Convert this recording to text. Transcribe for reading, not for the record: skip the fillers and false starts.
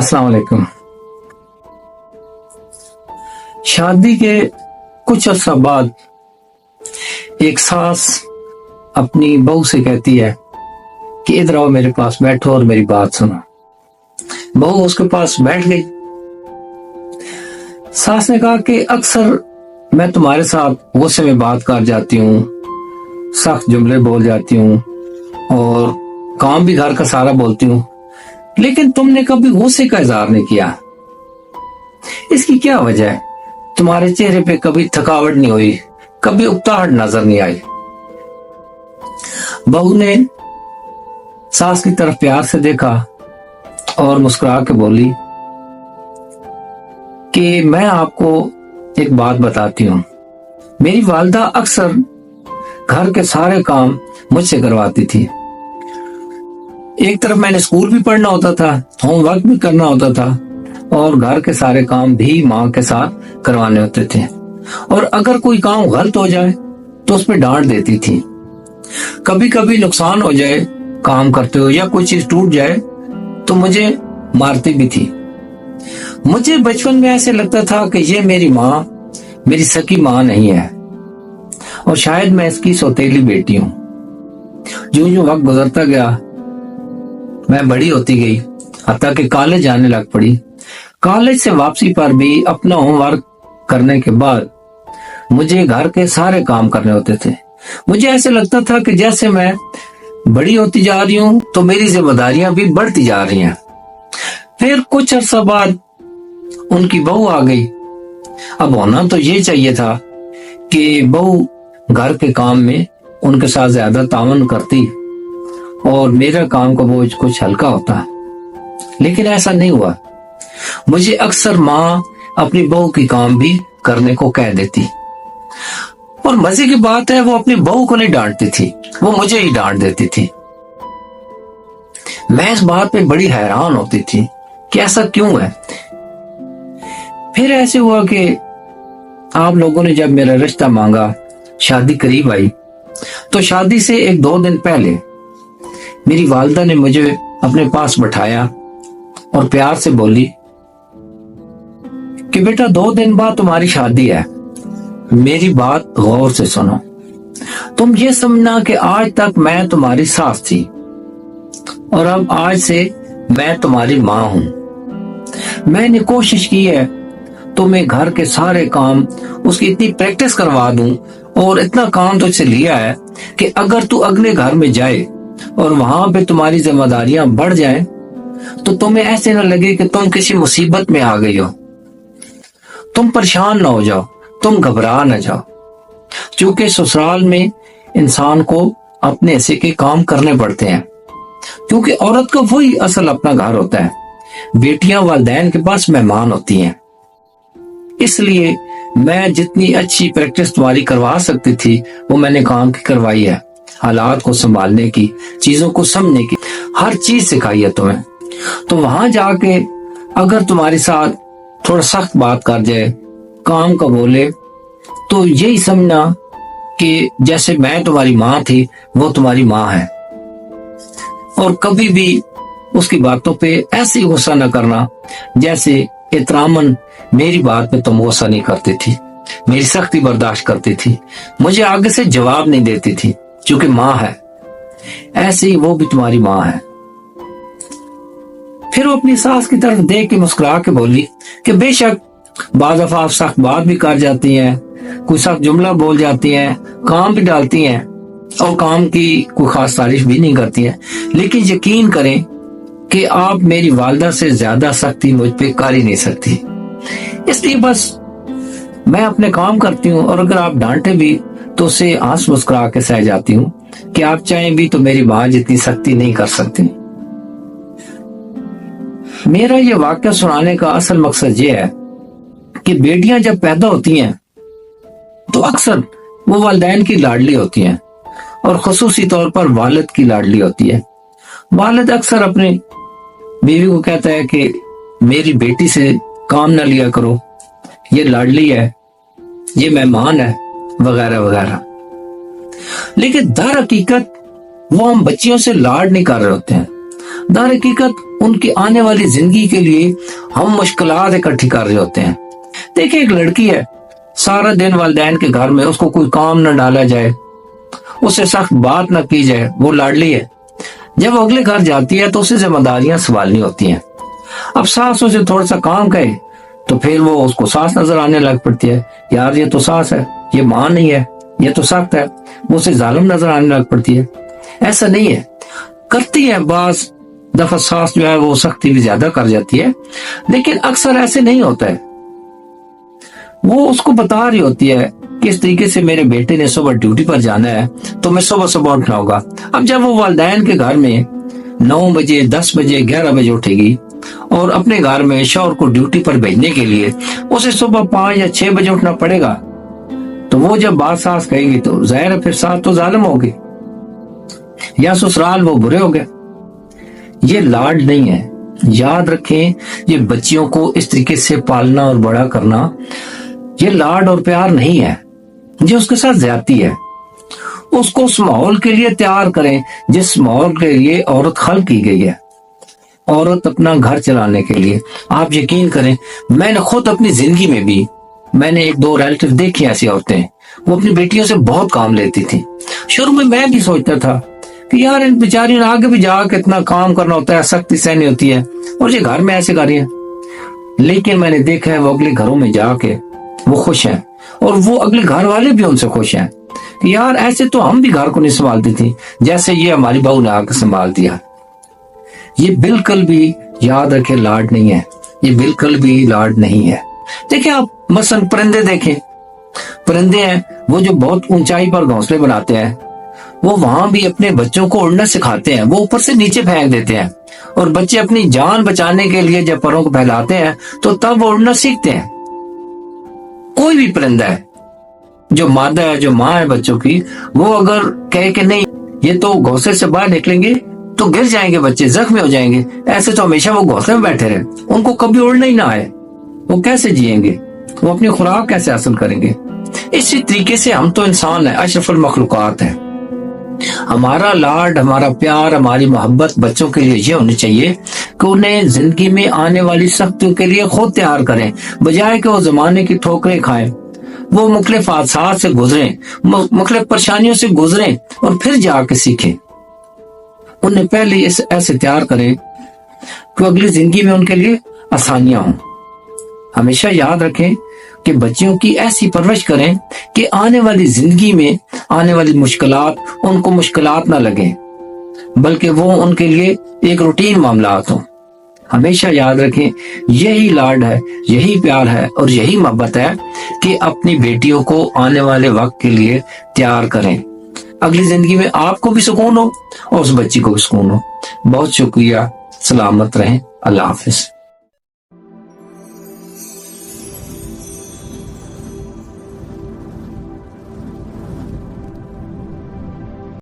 अस्सलाम वालेकुम। शादी के कुछ अर्सा बाद एक सास अपनी बहू से कहती है कि इधर आओ, मेरे पास बैठो और मेरी बात सुनो। बहू उसके पास बैठ गई। सास ने कहा कि अक्सर मैं तुम्हारे साथ गुस्से में बात कर जाती हूँ, सख्त जुमले बोल जाती हूँ और काम भी घर का सारा बोलती हूँ, लेकिन तुमने कभी गुस्से का इजहार नहीं किया। इसकी क्या वजह है? तुम्हारे चेहरे पे कभी थकावट नहीं हुई, कभी उकताहट नजर नहीं आई। बहू ने सास की तरफ प्यार से देखा और मुस्कुरा के बोली कि मैं आपको एक बात बताती हूँ। मेरी वालिदा अक्सर घर के सारे काम मुझसे करवाती थी। एक तरफ मैंने स्कूल भी पढ़ना होता था, होमवर्क भी करना होता था और घर के सारे काम भी माँ के साथ करवाने होते थे। और अगर कोई काम गलत हो जाए तो उस पर डांट देती थी। कभी कभी नुकसान हो जाए काम करते हो या कोई चीज टूट जाए तो मुझे मारती भी थी। मुझे बचपन में ऐसे लगता था कि ये मेरी माँ मेरी सकी माँ नहीं है और शायद मैं इसकी सौतेली बेटी हूँ। जो जो वक्त गुजरता गया मैं बड़ी होती गई, हत्ता कि कॉलेज जाने लग पड़ी। कॉलेज से वापसी पर भी अपना होमवर्क करने के बाद मुझे घर के सारे काम करने होते थे। मुझे ऐसे लगता था कि जैसे मैं बड़ी होती जा रही हूँ तो मेरी जिम्मेदारियां भी बढ़ती जा रही हैं। फिर कुछ अर्सा बाद उनकी बहू आ गई। अब होना तो ये चाहिए था कि बहू घर के काम में उनके साथ ज्यादा तावन करती और मेरा काम का बोझ कुछ हल्का होता, लेकिन ऐसा नहीं हुआ। मुझे अक्सर माँ अपनी बहू की काम भी करने को कह देती और मजे की बात है वो अपनी बहू को नहीं डांटती थी, वो मुझे ही डांट देती थी। मैं इस बात पे बड़ी हैरान होती थी कि ऐसा क्यों है। फिर ऐसे हुआ कि आप लोगों ने जब मेरा रिश्ता मांगा, शादी करीब आई, तो शादी से 1-2 दिन पहले मेरी वालिदा ने मुझे अपने पास बिठाया और प्यार से बोली कि बेटा 2 दिन बाद तुम्हारी शादी है, मेरी बात गौर से सुनो। तुम ये समझना कि आज तक मैं तुम्हारी सास थी और अब आज से मैं तुम्हारी माँ हूं। मैंने कोशिश की है तुम्हें घर के सारे काम उसकी इतनी प्रैक्टिस करवा दूं और इतना काम तुझसे लिया है कि अगर तू अगले घर में जाए और वहां पे तुम्हारी जिम्मेदारियां बढ़ जाएं तो तुम्हें ऐसे न लगे कि तुम किसी मुसीबत में आ गई हो। तुम परेशान ना हो जाओ, तुम घबरा न जाओ, क्योंकि ससुराल में इंसान को अपने हिस्से के काम करने पड़ते हैं, क्योंकि औरत का वही असल अपना घर होता है। बेटियां वालिदैन के पास मेहमान होती हैं। इसलिए मैं जितनी अच्छी प्रैक्टिस तुम्हारी करवा सकती थी वो मैंने काम की करवाई है। हालात को संभालने की, चीजों को समझने की, हर चीज सिखाई है तुम्हें। तो वहां जाके अगर तुम्हारे साथ थोड़ा सख्त बात कर जाए, काम का बोले, तो यही समझना कि जैसे मैं तुम्हारी माँ थी वो तुम्हारी माँ है। और कभी भी उसकी बातों पे ऐसी गुस्सा न करना जैसे एहतरामन मेरी बात पे तुम गुस्सा नहीं करती थी, मेरी सख्ती बर्दाश्त करती थी, मुझे आगे से जवाब नहीं देती थी, क्योंकि माँ है। ऐसे ही वो भी तुम्हारी माँ है। फिर वो अपनी सास की तरफ देख के मुस्कुरा के बोली कि बेशक बाज़ दफा आप सख्त बात भी कर जाती हैं, कोई सख्त जुमला बोल जाती हैं, काम भी डालती हैं और काम की कोई खास तारीफ भी नहीं करती हैं, लेकिन यकीन करें कि आप मेरी वालिदा से ज्यादा सख्ती मुझ पे कर ही नहीं सकती। इसलिए बस मैं अपने काम करती हूँ और अगर आप डांटे भी तो उसे हंस मुस्कुरा के सह जाती हूँ कि आप चाहें भी तो मेरी माँ जितनी सख्ती नहीं कर सकती। मेरा ये वाक्य सुनाने का असल मकसद ये है कि बेटियां जब पैदा होती हैं तो अक्सर वो वालिदैन की लाडली होती हैं और खुसूसी तौर पर वालिद की लाडली होती है। वालिद अक्सर अपने बीवी को कहता है कि मेरी बेटी से काम न लिया करो, ये लाडली है, ये मेहमान है, वगैरह वगैरह। लेकिन दर हकीकत वो हम बच्चियों से लाड नहीं कर रहे होते हैं। दर हकीकत ان کی آنے والی زندگی کے لیے ہم مشکلات اکٹھی کر رہے ہوتے ہیں۔ دیکھیں ایک لڑکی ہے، سارا دن والدین کے گھر میں اس کو کوئی کام نہ ڈالا جائے، اسے سخت بات نہ کی جائے، وہ لاڈلی ہے۔ جب وہ اگلے گھر جاتی ہے تو اسے ذمہ داریاں سنبھالنی ہوتی ہیں۔ اب ساس اسے تھوڑا سا کام کہے تو پھر وہ اس کو ساس نظر آنے لگ پڑتی ہے، یار یہ تو ساس ہے، یہ ماں نہیں ہے، یہ تو سخت ہے، وہ اسے ظالم نظر آنے لگ پڑتی ہے۔ ایسا نہیں ہے، کرتی ہے بعض دفعہ ساس جو ہے وہ سختی بھی زیادہ کر جاتی ہے، لیکن اکثر ایسے نہیں ہوتا ہے۔ وہ اس کو بتا رہی ہوتی ہے کہ اس طریقے سے میرے بیٹے نے صبح ڈیوٹی پر جانا ہے تو میں صبح اٹھنا ہوگا۔ اب جب وہ والدین کے گھر میں 9 بجے 10 بجے 11 بجے اٹھے گی اور اپنے گھر میں شوہر کو ڈیوٹی پر بھیجنے کے لیے اسے صبح 5 یا 6 بجے اٹھنا پڑے گا، تو وہ جب بات ساس کہے گی تو ظاہر ہے پھر ساس تو ظالم ہوگی یا سسرال وہ برے ہو گئے۔ یہ لاڈ نہیں ہے، یاد رکھیں، یہ بچیوں کو اس طریقے سے پالنا اور بڑا کرنا یہ لاڈ اور پیار نہیں ہے، یہ اس کے ساتھ زیادتی ہے۔ اس کو اس ماحول کے لیے تیار کریں جس ماحول کے لیے عورت خلق کی گئی ہے، عورت اپنا گھر چلانے کے لیے۔ آپ یقین کریں، میں نے خود اپنی زندگی میں بھی میں نے 1-2 ریلیٹیو دیکھی ایسی عورتیں، وہ اپنی بیٹیوں سے بہت کام لیتی تھی۔ شروع میں بھی سوچتا تھا کہ یار ان بیچاری نے آگے بھی جا کے اتنا کام کرنا ہوتا ہے، سختی سہنی ہوتی ہے، اور یہ گھر میں ایسے کر رہی ہے۔ لیکن میں نے دیکھا ہے وہ اگلے گھروں میں جا کے وہ خوش ہیں، اور وہ اگلے گھر والے بھی ان سے خوش ہیں کہ یار ایسے تو ہم بھی گھر کو نہیں سنبھالتی تھی جیسے یہ ہماری بہو نے آ کے سنبھال دیا۔ یہ بالکل بھی یاد رکھے لاڈ نہیں ہے، یہ بالکل بھی لاڈ نہیں ہے۔ دیکھیں آپ مثلاً پرندے دیکھیں، پرندے ہیں وہ جو بہت اونچائی پر گھونسلے بناتے ہیں، وہ وہاں بھی اپنے بچوں کو اڑنا سکھاتے ہیں، وہ اوپر سے نیچے پھینک دیتے ہیں، اور بچے اپنی جان بچانے کے لیے جب پروں کو پھیلاتے ہیں تو تب وہ اڑنا سیکھتے ہیں۔ کوئی بھی پرندہ ہے جو مادہ ہے، جو ماں ہے بچوں کی، وہ اگر کہے کہ نہیں یہ تو گھونسلے سے باہر نکلیں گے تو گر جائیں گے بچے، زخمی ہو جائیں گے، ایسے تو ہمیشہ وہ گھونسلے میں بیٹھے رہے، ان کو کبھی اڑنا ہی نہ آئے، وہ کیسے جئیں گے، وہ اپنی خوراک کیسے حاصل کریں گے؟ اسی طریقے سے ہم تو انسان ہیں، اشرف المخلوقات ہیں۔ ہمارا لاڈ، ہمارا پیار، ہماری محبت بچوں کے لیے یہ ہونی چاہیے کہ انہیں زندگی میں آنے والی سختیوں کے لیے خود تیار کریں، بجائے کہ وہ زمانے کی ٹھوکریں کھائیں، وہ مختلف حادثات سے گزریں، مختلف پریشانیوں سے گزریں اور پھر جا کے سیکھیں۔ انہیں پہلے ایسے تیار کریں کہ اگلی زندگی میں ان کے لیے آسانیاں ہوں۔ ہمیشہ یاد رکھیں کہ بچیوں کی ایسی پرورش کریں کہ آنے والی زندگی میں آنے والی مشکلات ان کو مشکلات نہ لگیں، بلکہ وہ ان کے لیے ایک روٹین معاملات ہوں۔ ہمیشہ یاد رکھیں یہی لاڈ ہے، یہی پیار ہے اور یہی محبت ہے کہ اپنی بیٹیوں کو آنے والے وقت کے لیے تیار کریں، اگلی زندگی میں آپ کو بھی سکون ہو اور اس بچی کو بھی سکون ہو۔ بہت شکریہ، سلامت رہیں، اللہ حافظ۔